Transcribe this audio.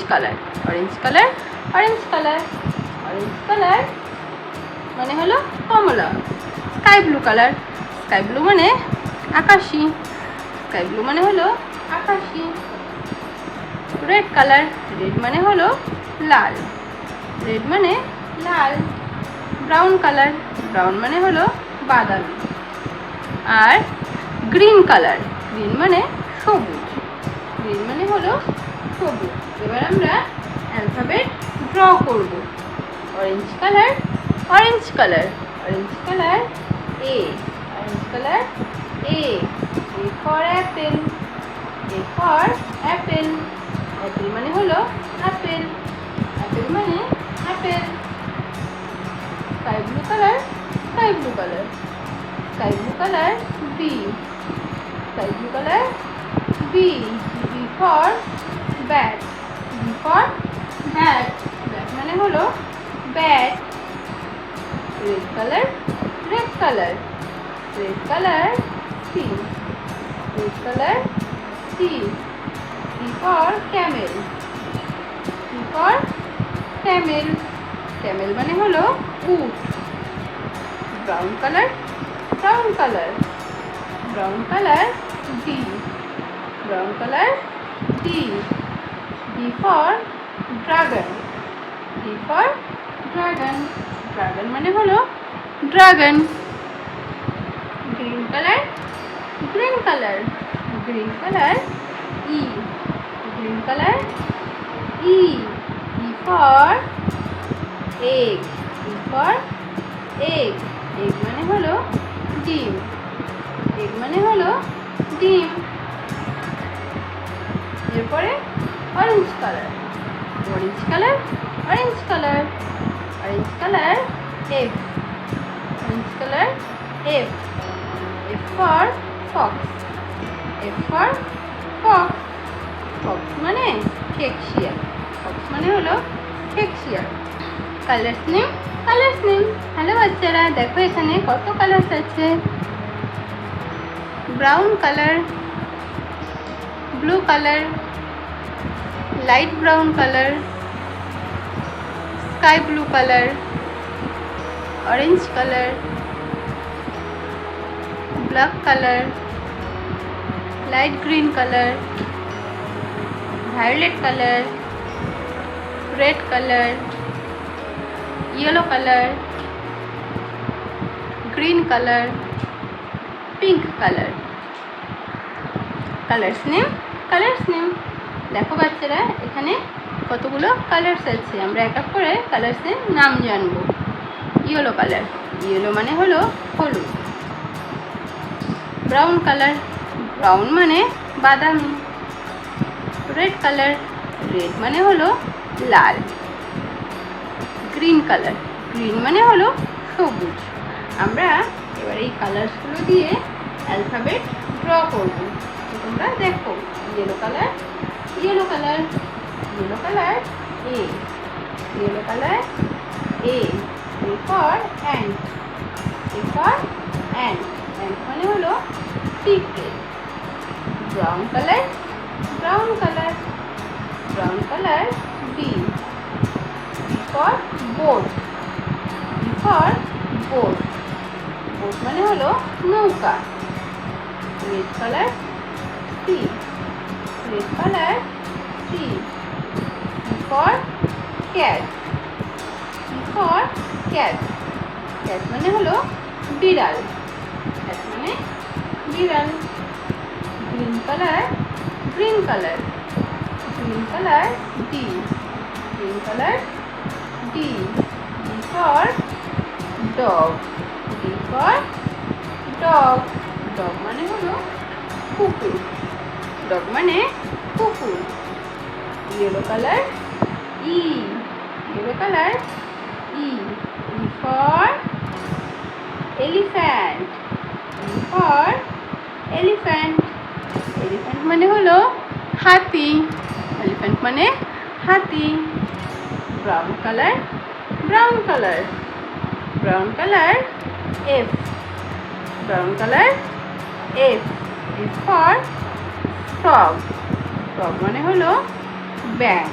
Colour. Orange colour, orange colour, orange colour মানে হলো কমলা। Sky blue colour, sky blue মানে আকাশি, স্কাই ব্লু মানে হলো আকাশি। রেড কালার, রেড মানে হলো লাল, রেড মানে লাল। ব্রাউন কালার, ব্রাউন মানে হলো বাদামি। আর গ্রিন কালার, গ্রিন মানে সবুজ, গ্রিন মানে হলো সবুজ। এবার আমরা অ্যালফাবেট ড্র করব। Orange colour, orange colour, orange colour A, orange colour A. A for apple, A for apple, apple মানে হলো আপেল, আপেল মানে আপেল। Sky blue colour, sky blue colour, sky blue colour B, sky blue colour B. B for bat, B for bat, bat মানে হলো bat. Red colour, red colour, red colour C, red colour C. C for camel, C for Camel, Camel মানে হলো উট। Brown colour, brown colour, brown colour D, brown colour D. D for dragon, D for dragon, dragon মানে হলো dragon. Green colour, green colour, green colour E, green colour E. E for egg, E for egg, egg মানে হলো ডিম, egg মানে হলো ডিম। এরপরে orange colour, orange colour, orange colour, orange colour F, orange colour F. F for Fox, F for Fox, Fox মানে ফেকশিয়াল, Fox মানে হলো ফেকশিয়াল। Colours name, colours name. Hello বাচ্চারা, দেখো এখানে কত কালার্স আছে। Brown colour, blue colour, light brown colour, sky blue colour, orange colour, black colour, light green colour, violet colour, red colour, yellow colour, green colour, pink colour. Colours name, colours name. দেখো বাচ্চারা এখানে কতগুলো colours আছে, আমরা এক এক করে কালার্সের নাম জানবো। ইয়েলো কালার, ইয়েলো মানে হলো হলুদ। ব্রাউন কালার, ব্রাউন মানে বাদামি। রেড কালার, রেড মানে হলো লাল। গ্রিন কালার, গ্রিন মানে হলো সবুজ। আমরা এবার এই কালার্সগুলো দিয়ে অ্যালফাবেট ড্র করব। তোমরা দেখো, yellow colour, yellow colour, yellow colour A, yellow colour A. A for ant, A for ant, ant মানে হলো পিঁপড়ে। Brown colour, brown colour, brown colour B. B for boat, B for boat, boat মানে হলো নৌকা। Red colour C, red colour C. C for cat, C for cat, cat মানে হলো বিড়াল, cat মানে বিড়াল। Green colour, green colour, green colour D, green colour D. D for dog, D for dog, dog মানে হলো কুকুর, dog মানে কুকুর। Yellow colour E, yellow colour E. E for elephant, E for elephant, elephant মানে হলো হাতি, elephant মানে হাতি। Brown colour, brown colour, brown colour F, brown colour F. F for frog, frog মানে হলো ব্যাঙ।